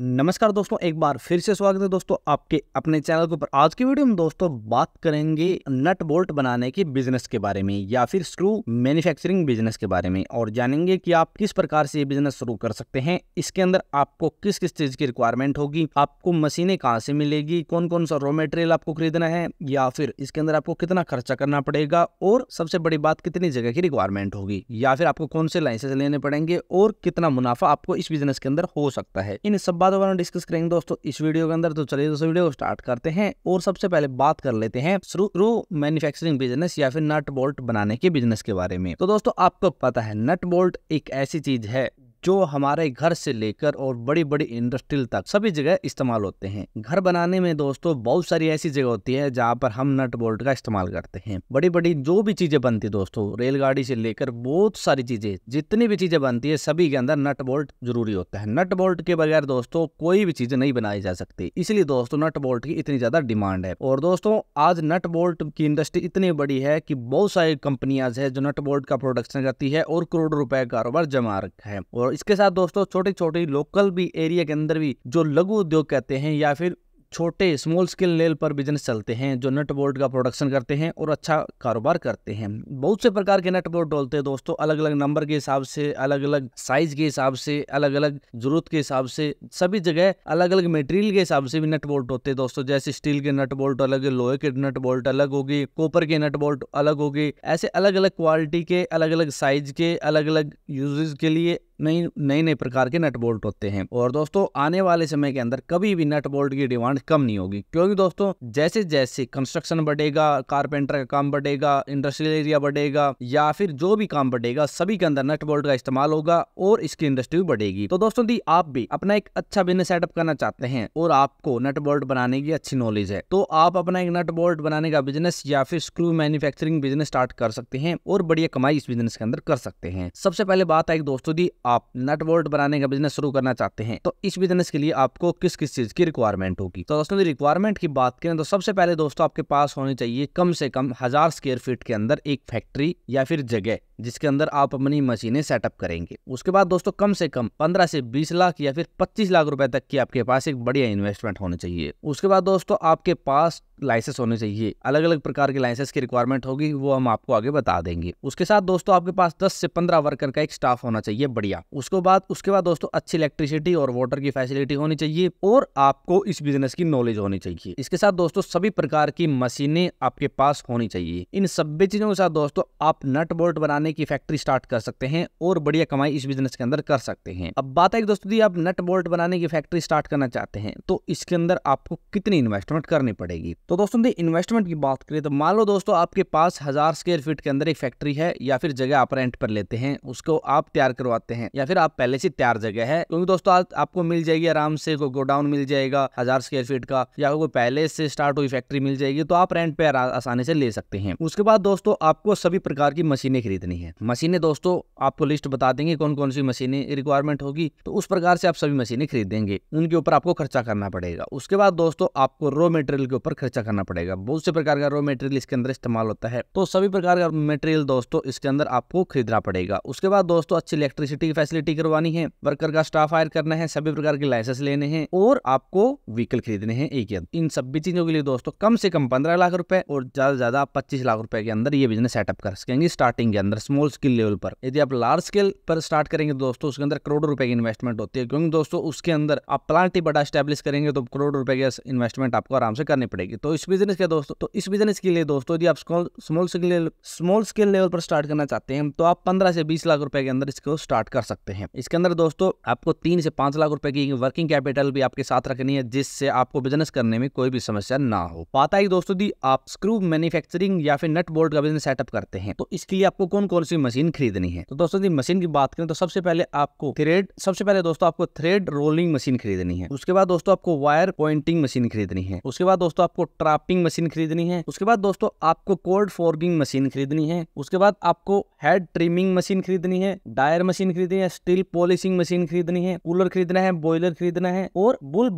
नमस्कार दोस्तों, एक बार फिर से स्वागत है दोस्तों आपके अपने चैनल के ऊपर। आज की वीडियो में दोस्तों बात करेंगे नट बोल्ट बनाने के बिजनेस के बारे में या फिर स्क्रू मैन्युफैक्चरिंग बिजनेस के बारे में, और जानेंगे कि आप किस प्रकार से ये बिजनेस शुरू कर सकते हैं। इसके अंदर आपको किस किस चीज की रिक्वायरमेंट होगी, आपको मशीनें कहाँ से मिलेगी, कौन कौन सा रॉ मटेरियल आपको खरीदना है, या फिर इसके अंदर आपको कितना खर्चा करना पड़ेगा, और सबसे बड़ी बात कितनी जगह की रिक्वायरमेंट होगी, या फिर आपको कौन से लाइसेंस लेने पड़ेंगे, और कितना मुनाफा आपको इस बिजनेस के अंदर हो सकता है। इन सब बातों पर डिस्कस करेंगे दोस्तों इस वीडियो के अंदर। तो चलिए दोस्तों वीडियो को स्टार्ट करते हैं, और सबसे पहले बात कर लेते हैं स्क्रू मैन्युफैक्चरिंग बिजनेस या फिर नट बोल्ट बनाने के बिजनेस के बारे में। तो दोस्तों आपको पता है नट बोल्ट एक ऐसी चीज है जो हमारे घर से लेकर और बड़ी बड़ी इंडस्ट्रियल तक सभी जगह इस्तेमाल होते हैं। घर बनाने में दोस्तों बहुत सारी ऐसी जगह होती है जहाँ पर हम नट बोल्ट का इस्तेमाल करते हैं। बड़ी बड़ी जो भी चीजें बनती है दोस्तों, रेलगाड़ी से लेकर बहुत सारी चीजें, जितनी भी चीजें बनती है सभी के अंदर नट बोल्ट जरूरी होता है। नट बोल्ट के बगैर दोस्तों कोई भी चीज नहीं बनाई जा सकती, इसलिए दोस्तों नट बोल्ट की इतनी ज्यादा डिमांड है। और दोस्तों आज नट बोल्ट की इंडस्ट्री इतनी बड़ी है कि बहुत सारी कंपनियां है जो नट बोल्ट का प्रोडक्शन करती है और करोड़ों रुपए का कारोबार जमा रखा है। और इसके साथ दोस्तों छोटी छोटी लोकल भी एरिया के अंदर भी जो लघु उद्योग कहते हैं या फिर छोटे स्मॉल स्केल लेवल पर बिजनेस चलते हैं जो नट बोल्ट का प्रोडक्शन करते हैं और अच्छा कारोबार करते हैं। बहुत से प्रकार के नट बोल्ट होते हैं दोस्तों, अलग अलग नंबर के हिसाब से, अलग अलग साइज के हिसाब से, अलग अलग जरूरत के हिसाब से, सभी जगह अलग अलग मटेरियल के हिसाब से भी नट बोल्ट होते हैं दोस्तों। जैसे स्टील के नट बोल्ट अलग, लोहे के नट बोल्ट अलग होगी, कॉपर के नट बोल्ट अलग होगी। ऐसे अलग अलग क्वालिटी के, अलग अलग साइज के, अलग अलग यूजेस के लिए नए नए प्रकार के नट बोल्ट होते हैं। और दोस्तों आने वाले समय के अंदर कभी भी नट बोल्ट की डिमांड कम नहीं होगी, क्योंकि दोस्तों जैसे जैसे कंस्ट्रक्शन बढ़ेगा, कारपेंटर का काम बढ़ेगा, इंडस्ट्रियल एरिया बढ़ेगा, या फिर जो भी काम बढ़ेगा सभी के अंदर नट बोल्ट का इस्तेमाल होगा और इसकी इंडस्ट्री भी बढ़ेगी। तो दोस्तों यदि आप भी अपना एक अच्छा बिजनेस सेटअप करना चाहते हैं और आपको नट बोल्ट बनाने की अच्छी नॉलेज है, तो आप अपना एक नट बोल्ट बनाने का बिजनेस या फिर स्क्रू मैन्युफैक्चरिंग बिजनेस स्टार्ट कर सकते हैं और बढ़िया कमाई इस बिजनेस के अंदर कर सकते हैं। सबसे पहले बात है दोस्तों दी आप नट बोल्ट बनाने का बिजनेस शुरू करना चाहते हैं तो इस बिजनेस के लिए आपको किस किस चीज की रिक्वायरमेंट होगी। तो दोस्तों रिक्वायरमेंट की बात करें तो सबसे पहले दोस्तों आपके पास होनी चाहिए कम से कम 1000 स्क्वायर फीट के अंदर एक फैक्ट्री या फिर जगह जिसके अंदर आप अपनी मशीनें सेटअप करेंगे। उसके बाद दोस्तों कम से कम 15 से 20 लाख या फिर 25 लाख रुपए तक की आपके पास एक बढ़िया इन्वेस्टमेंट होनी चाहिए। उसके बाद दोस्तों आपके पास लाइसेंस होने चाहिए, अलग अलग प्रकार के लाइसेंस की रिक्वायरमेंट होगी, वो हम आपको आगे बता देंगे। उसके साथ दोस्तों आपके पास 10 से 15 वर्कर का एक स्टाफ होना चाहिए बढ़िया। उसके बाद दोस्तों अच्छी इलेक्ट्रिसिटी और वाटर की फैसिलिटी होनी चाहिए और आपको इस बिजनेस की नॉलेज होनी चाहिए। इसके साथ दोस्तों सभी प्रकार की मशीनें आपके पास होनी चाहिए। इन सभी चीजों के साथ दोस्तों आप नट बोल्ट बनाने की फैक्ट्री स्टार्ट कर सकते हैं और बढ़िया कमाई इस बिजनेस के अंदर कर सकते हैं। अब बात है दोस्तों आप नट बोल्ट बनाने की फैक्ट्री स्टार्ट करना चाहते हैं तो इसके अंदर आपको कितनी इन्वेस्टमेंट करनी पड़ेगी। तो दोस्तों इन्वेस्टमेंट की बात करें तो मान लो दोस्तों आपके पास 1000 स्क्वायर फीट के अंदर एक फैक्ट्री है या फिर जगह आप रेंट पर लेते हैं, उसको आप तैयार करवाते हैं, या फिर आप पहले से तैयार जगह है, क्योंकि दोस्तों आपको मिल जाएगी आराम से, कोई गोडाउन मिल जाएगा 1000 स्क्वायर फीट का, या कोई पहले से स्टार्ट हुई फैक्ट्री मिल जाएगी, तो आप रेंट पे आसानी से ले सकते हैं। उसके बाद दोस्तों आपको सभी प्रकार की मशीनें खरीदनी है। मशीनें दोस्तों आपको लिस्ट बता देंगे कौन कौन सी मशीनें रिक्वायरमेंट होगी, तो उस प्रकार से आप सभी मशीनें खरीदेंगे, उनके ऊपर आपको खर्चा करना पड़ेगा। उसके बाद दोस्तों आपको रॉ मटेरियल के ऊपर खर्चा करना पड़ेगा। बहुत से प्रकार का रॉ मटेरियल इसके अंदर इस्तेमाल होता है, तो सभी प्रकार का मटेरियल दोस्तों इसके अंदर आपको खरीदना पड़ेगा। उसके बाद दोस्तों अच्छी इलेक्ट्रिसिटी की फैसिलिटी करवानी है, वर्कर का स्टाफ हायर करना है, सभी प्रकार के लाइसेंस लेने हैं और आपको व्हीकल खरीदने हैं एक या इन सभी चीजों के लिए दोस्तों कम से कम 15 लाख रुपए और ज्यादा से ज्यादा 25 लाख रुपए के अंदर ये बिजनेस सेटअप कर सकेंगे स्टार्टिंग के अंदर स्मॉल स्केल लेवल पर। यदि आप लार्ज स्केल पर स्टार्ट करेंगे दोस्तों उसके अंदर करोड़ों रुपए की इन्वेस्टमेंट होती है, क्योंकि दोस्तों उसके अंदर आप प्लांट ही बड़ा स्टैब्लिश करेंगे तो करोड़ों रुपए की इन्वेस्टमेंट आपको आराम से करनी पड़ेगी। तो इस बिजनेस के दोस्तों इस बिजनेस के लिए दोस्तों यदि आप स्मॉल स्केल लेवल पर स्टार्ट करना चाहते हैं तो आप 15 से 20 लाख रुपए के अंदर इसको स्टार्ट कर सकते हैं। इसके अंदर दोस्तों आपको 3 से 5 लाख रुपए की वर्किंग कैपिटल भी आपके साथ रखनी है, जिससे आपको बिजनेस करने में कोई भी समस्या ना हो। पता है दोस्तों दी आप स्क्रू मैन्युफैक्चरिंग या फिर नट बोल्ट का बिजनेस सेटअप करते हैं तो इसके लिए आपको कौन कौन सी मशीन खरीदनी है। तो दोस्तों मशीन की बात करें तो सबसे पहले दोस्तों आपको थ्रेड रोलिंग मशीन खरीदनी है। उसके बाद दोस्तों आपको वायर पॉइंटिंग मशीन खरीदनी है। उसके बाद दोस्तों आपको ट्रैपिंग मशीन खरीदनी है। उसके बाद दोस्तों आपको कोल्ड फॉर्गिंग मशीन खरीदनी है। उसके बाद आपको हेड ट्रिमिंग मशीन खरीदनी है, डायर मशीन खरीदनी है, स्टील पॉलिशिंग मशीन खरीदनी है, कूलर खरीदना है, बॉयलर खरीदना है और bull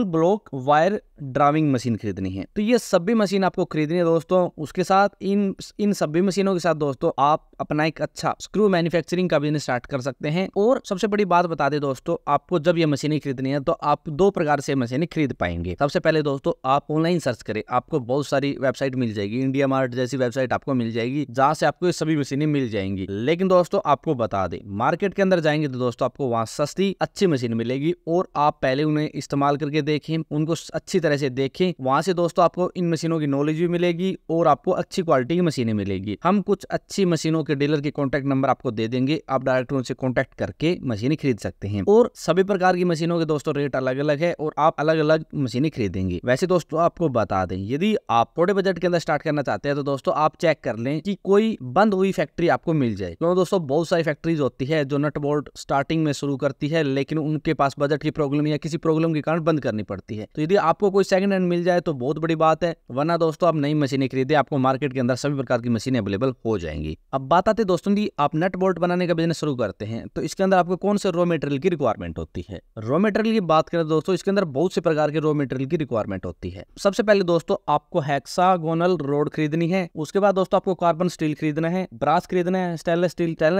block wire driving machine खरीदनी है। तो ये सभी मशीन आपको खरीदनी है दोस्तों। उसके साथ इन सभी मशीनों के साथ दोस्तों आप अपना एक अच्छा स्क्रू मैन्युफैक्चरिंग का बिजनेस स्टार्ट कर सकते हैं। और सबसे बड़ी बात बता दें दोस्तों, आपको जब ये मशीनें खरीदनी है तो आप दो प्रकार से मशीनें खरीद पाएंगे। सबसे पहले दोस्तों आप ऑनलाइन सर्च करें, आपको बहुत सारी वेबसाइट मिल जाएगी, इंडिया मार्ट जैसी वेबसाइट आपको मिल जाएगी जहां से आपको ये सभी मशीनें मिल जाएंगी। लेकिन दोस्तों आपको बता दें, मार्केट के अंदर जाएंगे तो दोस्तों आपको वहां सस्ती अच्छी मशीन मिलेगी और आप पहले उन्हें इस्तेमाल करके देखें, उनको अच्छी तरह से देखें। वहां से दोस्तों आपको इन मशीनों की नॉलेज भी मिलेगी और आपको अच्छी क्वालिटी की मशीनें मिलेगी। हम कुछ अच्छी मशीनों के डीलर के कॉन्टैक्ट नंबर आपको दे देंगे, आप डायरेक्ट उनसे कॉन्टैक्ट करके मशीनें खरीद सकते हैं। और सभी प्रकार की मशीनों के दोस्तों रेट अलग अलग है और आप अलग अलग मशीनें खरीदेंगे। वैसे दोस्तों आपको बता दें, यदि आप थोड़े बजट के अंदर स्टार्ट करना चाहते हैं तो दोस्तों आप चेक कर लें कि कोई बंद हुई फैक्ट्री आपको मिल जाए। क्योंकि दोस्तों बहुत सारी फैक्ट्रीज होती है जो नट बोल्ट स्टार्टिंग में शुरू करती है, लेकिन उनके पास बजट की प्रॉब्लम या किसी प्रॉब्लम के कारण बंद करनी पड़ती है। तो यदि आपको कोई सेकंड हैंड मिल जाए तो बहुत बड़ी बात है, वरना दोस्तों आप नई मशीनें खरीदे, आपको मार्केट के अंदर सभी प्रकार की मशीनें अवेलेबल हो जाएंगी। अब बात आती है दोस्तों की, आप नट बोल्ट बनाने का बिजनेस शुरू करते हैं तो इसके अंदर आपको कौन से रॉ मटेरियल की रिक्वायरमेंट होती है। रॉ मटेरियल की बात करें दोस्तों, इसके अंदर बहुत से प्रकार के रॉ मटेरियल की रिक्वायरमेंट होती है। सबसे पहले दोस्तों आपको हेक्सागोनल रोड खरीदनी है। उसके बाद दोस्तों आपको कार्बन स्टील खरीदना है, ब्रास खरीदना है, स्टेनलेस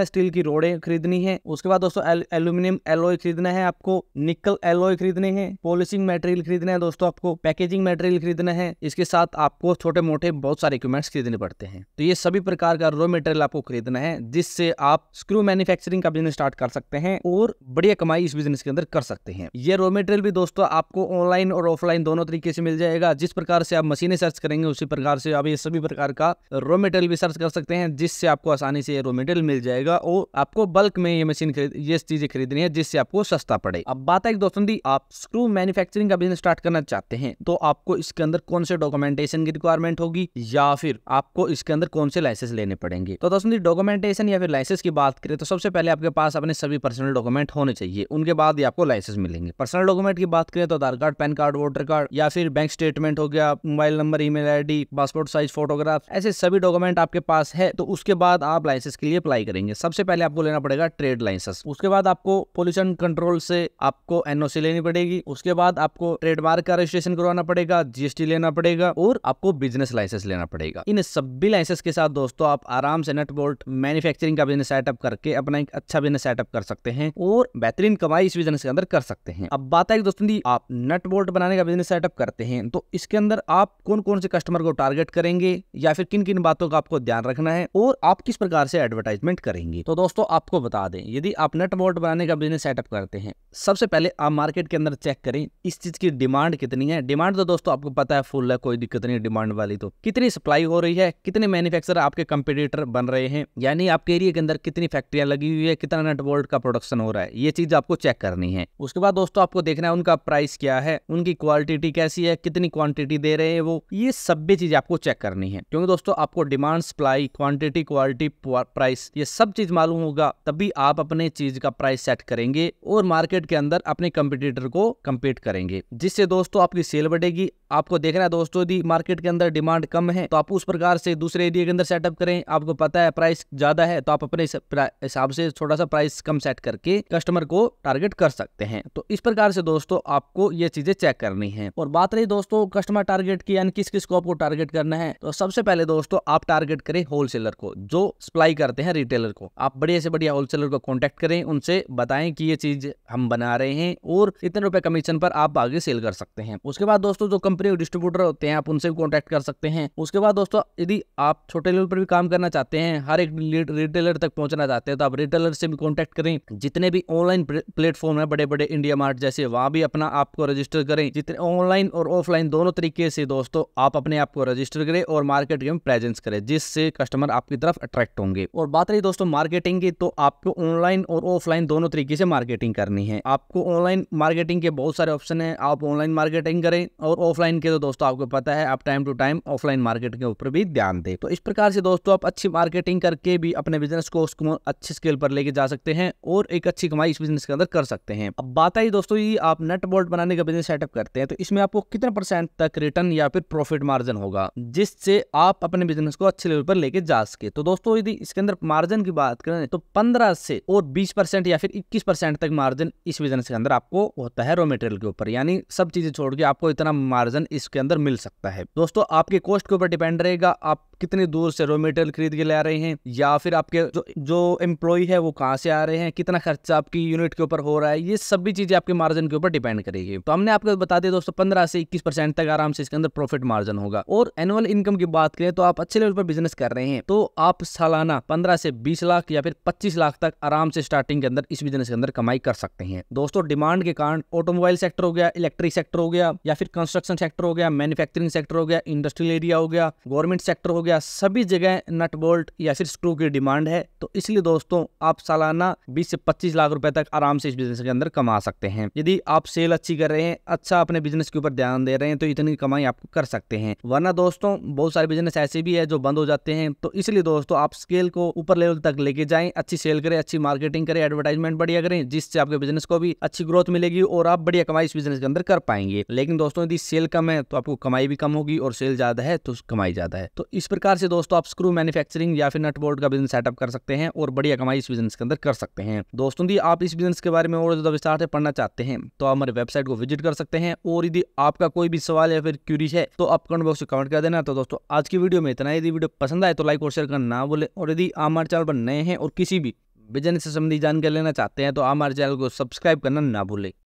स्टील की रोडें खरीदनी है। उसके बाद दोस्तों एल्यूमिनियम एलॉय खरीदना है, आपको निकल एलॉय खरीदने हैं, पॉलिशिंग मटेरियल खरीदना है दोस्तों, आपको पैकेजिंग मटेरियल खरीदना है। इसके साथ आपको छोटे मोटे बहुत सारे इक्विपमेंट्स खरीदने पड़ते हैं। तो ये सभी प्रकार का रॉ मटेरियल आपको खरीदना है, जिससे आप स्क्रू मैन्युफैक्चरिंग का बिजनेस स्टार्ट कर सकते हैं और बढ़िया कमाई इस बिजनेस के अंदर कर सकते हैं। ये रॉ मटेरियल भी दोस्तों आपको ऑनलाइन और ऑफलाइन दोनों तरीके से मिल जाएगा। जिस प्रकार से आप मशीनें सर्च करेंगे उसी प्रकार से आप ये सभी प्रकार का रॉ मटेरियल भी सर्च कर सकते हैं, जिससे आपको आसानी से ये रॉ मटेरियल मिल जाएगा और आपको बल्क में ये चीजें खरीदनी है, जिससे आपको सस्ता पड़े। अब बात है दोस्तों दी, आप स्क्रू मैन्युफैक्चरिंग का बिजनेस स्टार्ट करना चाहते हैं तो आपको इसके अंदर कौन से डॉक्यूमेंटेशन की रिक्वायरमेंट होगी या फिर आपको इसके अंदर कौन से लाइसेंस लेने पड़ेंगे। तो दोस्तों डॉक्यूमेंटेशन या फिर लाइसेंस की बात करें तो सबसे पहले आपके पास अपने सभी पर्सनल डॉक्यूमेंट होने चाहिए, उनके बाद ही आपको लाइसेंस मिलेंगे। पर्सनल डॉक्यूमेंट की बात करें तो Aadhaar card, PAN card, voter card या फिर बैंक स्टेटमेंट हो गया, mobile number, email ID, passport size photograph, ऐसे सभी डॉक्यूमेंट आपके पास है तो उसके बाद आप लाइसेंस के लिए अप्लाई करेंगे। सबसे पहले आपको लेना पड़ेगा ट्रेड लाइसेंस, उसके बाद आपको पोल्यूशन कंट्रोल से आपको एनओसी लेनी पड़ेगी, उसके बाद आपको ट्रेडमार्क का रजिस्ट्रेशन करवाना पड़ेगा, जीएसटी लेना पड़ेगा और आपको बिजनेस लाइसेंस लेना पड़ेगा। इन सभी लाइसेंस के साथ दोस्तों आप आराम से नट बोल्ट मैन्युफैक्चरिंग का बिजनेस सेटअप करके अपना एक अच्छा बिजनेस सेटअप कर सकते हैं और बेहतरीन कमाई इस बिजनेस के अंदर कर सकते हैं। अब बात है दोस्तों दी, आप नट बोल्ट बनाने का बिजनेस सेटअप करते हैं तो इसके अंदर आप कौन कौन से कस्टमर को टारगेट करेंगे या फिर किन किन बातों का आपको ध्यान रखना है और आप किस प्रकार से एडवर्टाइजमेंट करेंगे। तो दोस्तों आपको बता दें, यदि आप नट बोल्ट बनाने का बिजनेस सेटअप करते हैं, सबसे पहले आप मार्केट के अंदर चेक करें इस चीज की डिमांड कितनी है। डिमांड तो दोस्तों आपको पता है फुल है, कोई दिक्कत नहीं डिमांड वाली। तो कितनी सप्लाई हो रही है, कितने मैन्युफैक्चरर आपके कंपटीटर बन रहे हैं, यानी आपके एरिया के अंदर कितनी फैक्ट्रियां लगी हुई है, कितना नट बोल्ट का प्रोडक्शन हो रहा है, ये चीज आपको चेक करनी है। उसके बाद दोस्तों आपको देखना है उनका प्राइस क्या है, उनकी क्वालिटी कैसी है, कितनी क्वांटिटी दे रहे हैं वो, ये सभी चीजें आपको चेक करनी है। क्योंकि दोस्तों आपको demand, supply, quantity, quality, price ये सब चीज मालूम होगा तभी आप अपने चीज का प्राइस सेट करेंगे और मार्केट के अंदर अपने कंपटीटर को कम्पीट करेंगे, जिससे दोस्तों आपकी सेल बढ़ेगी। आपको देखना है दोस्तों यदि मार्केट के अंदर डिमांड कम है तो आप उस प्रकार से दूसरे एरिया के अंदर सेटअप करें। आपको पता है प्राइस ज्यादा है तो आप अपने हिसाब से थोड़ा सा प्राइस कम सेट करके कस्टमर को टारगेट कर सकते हैं। तो इस प्रकार से दोस्तों आपको ये चीजें चेक करनी है। और बात रही दोस्तों कस्टमर टारगेट की, यानी किस किस को आपको टारगेट करना है, तो सबसे पहले दोस्तों आप टारगेट करें होलसेलर को जो सप्लाई करते हैं रिटेलर को। आप बढ़िया से बढ़िया होलसेलर को कॉन्टेक्ट करें, उनसे बताएं कि ये चीज हम बना रहे हैं और इतने रुपए कमीशन पर आप आगे सेल कर सकते हैं। उसके बाद दोस्तों जो कंपनी डिस्ट्रीब्यूटर होते हैं आप उनसे भी कॉन्टेक्ट कर सकते हैं। उसके बाद दोस्तों यदि आप छोटे लेवल पर भी काम करना चाहते हैं, हर एक रिटेलर तक पहुंचना चाहते हैं, तो आप रिटेलर से भी कॉन्टेक्ट करें। जितने भी ऑनलाइन प्लेटफॉर्म है बड़े बड़े इंडिया मार्ट जैसे, वहां भी अपना आपको रजिस्टर करें। जितने ऑनलाइन और ऑफलाइन दोनों तरीके से दोस्तों आप अपने आप को रजिस्टर करें और मार्केट में प्रेजेंस करें, जिससे कस्टमर आपकी तरफ अट्रैक्ट होंगे। और बात रही दोस्तों मार्केटिंग की, तो आपको ऑनलाइन और ऑफलाइन दोनों तरीके से मार्केटिंग करनी है। आपको ऑनलाइन मार्केटिंग के बहुत सारे ऑप्शन है, आप ऑनलाइन मार्केटिंग करें, और ऑफलाइन के तो दोस्तों आपको पता है आप time to time offline marketing के ऊपर भी ध्यान दें। तो इस प्रकार से दोस्तों आप अच्छी मार्केटिंग करके भी अपने बिजनेस को अच्छे स्केल पर लेके जा सकते हैं और एक अच्छी कमाई इस बिजनेस के अंदर कर सकते हैं। अब बात आई दोस्तों ये आप नट बोल्ट बनाने का बिजनेस सेटअप करते हैं तो इसमें आपको कितना % तक रिटर्न या फिर प्रॉफिट मार्जिन होगा, जिससे आप अपने बिजनेस को अच्छे लेवल पर लेके जा सके। तो दोस्तों यदि इसके अंदर मार्जिन की बात करें तो 15 से और 20% या फिर 21% तक मार्जिन इस बिजनेस के अंदर आपको होता है रॉ मटेरियल के ऊपर। यानी सब चीजें छोड़ के आपको इतना मार्जिन इसके अंदर मिल सकता है। दोस्तों आपके कॉस्ट के ऊपर डिपेंड रहेगा, आप कितनी दूर से रॉ मटेरियल खरीद के ले आ रहे हैं, या फिर आपके जो एम्प्लॉय है वो कहाँ से आ रहे हैं, कितना खर्चा आपकी यूनिट के ऊपर हो रहा है, ये सभी चीजें आपके मार्जिन के ऊपर डिपेंड करेगी। तो हमने आपको बता दिया दोस्तों 15 से 21% तक आराम से इसके अंदर प्रॉफिट मार्जिन होगा। और एनुअल इनकम की बात करें तो आप अच्छे लेवल पर बिजनेस कर रहे हैं तो आप सालाना 15 से 20 लाख या फिर 25 लाख तक आराम से स्टार्टिंग के अंदर इस बिजनेस के अंदर कमाई कर सकते हैं। दोस्तों डिमांड के कारण ऑटोमोबाइल सेक्टर हो गया, इलेक्ट्रिक सेक्टर हो गया, या फिर कंस्ट्रक्शन सेक्टर हो गया, मैन्युफैक्चरिंग सेक्टर हो गया, इंडस्ट्रियल एरिया हो गया, गवर्नमेंट सेक्टर हो गया, सभी जगह नट बोल्ट या फिर स्क्रू की डिमांड है। तो इसलिए दोस्तों आप सालाना 20 से 25 लाख रुपए तक आराम से इस बिजनेस के अंदर कमा सकते हैं। यदि आप सेल अच्छी कर रहे हैं, अच्छा अपने बिजनेस के ऊपर ध्यान दे रहे हैं, तो इतनी कमाई आप कर सकते हैं। वरना दोस्तों बहुत सारे बिजनेस ऐसे भी है जो बंद हो जाते हैं। तो इसलिए दोस्तों आप स्केल को ऊपर लेवल तक लेके जाएं, अच्छी सेल करें, अच्छी मार्केटिंग करें, एडवर्टाइजमेंट बढ़िया करें, जिससे आपके बिजनेस को भी अच्छी ग्रोथ मिलेगी और आप बढ़िया कमाई इस बिजनेस के अंदर कर पाएंगे। लेकिन दोस्तों यदि सेल कम है तो आपको कमाई भी कम होगी, और सेल ज्यादा है तो कमाई ज्यादा है। तो इस प्रकार से दोस्तों आप स्क्रू मैन्युफैक्चरिंग या फिर नट बोल्ट का बिजनेस सेटअप कर सकते हैं और बढ़िया कमाई इस बिजनेस के अंदर कर सकते हैं। दोस्तों यदि आप इस बिजनेस के बारे में और ज्यादा विस्तार से पढ़ना चाहते हैं तो आप हमारे वेबसाइट को विजिट कर सकते हैं। और यदि आपका कोई भी सवाल या फिर क्यूरी है तो आप कमेंट बॉक्स में कमेंट कर देना। तो दोस्तों आज की वीडियो में इतना ही। यदि वीडियो पसंद आए तो लाइक और शेयर करना ना भूलें, और यदि आप हमारे चैनल पर नए हैं और किसी भी बिजनेस से संबंधी जानकारी लेना चाहते हैं तो आप हमारे चैनल को सब्सक्राइब करना ना भूलें।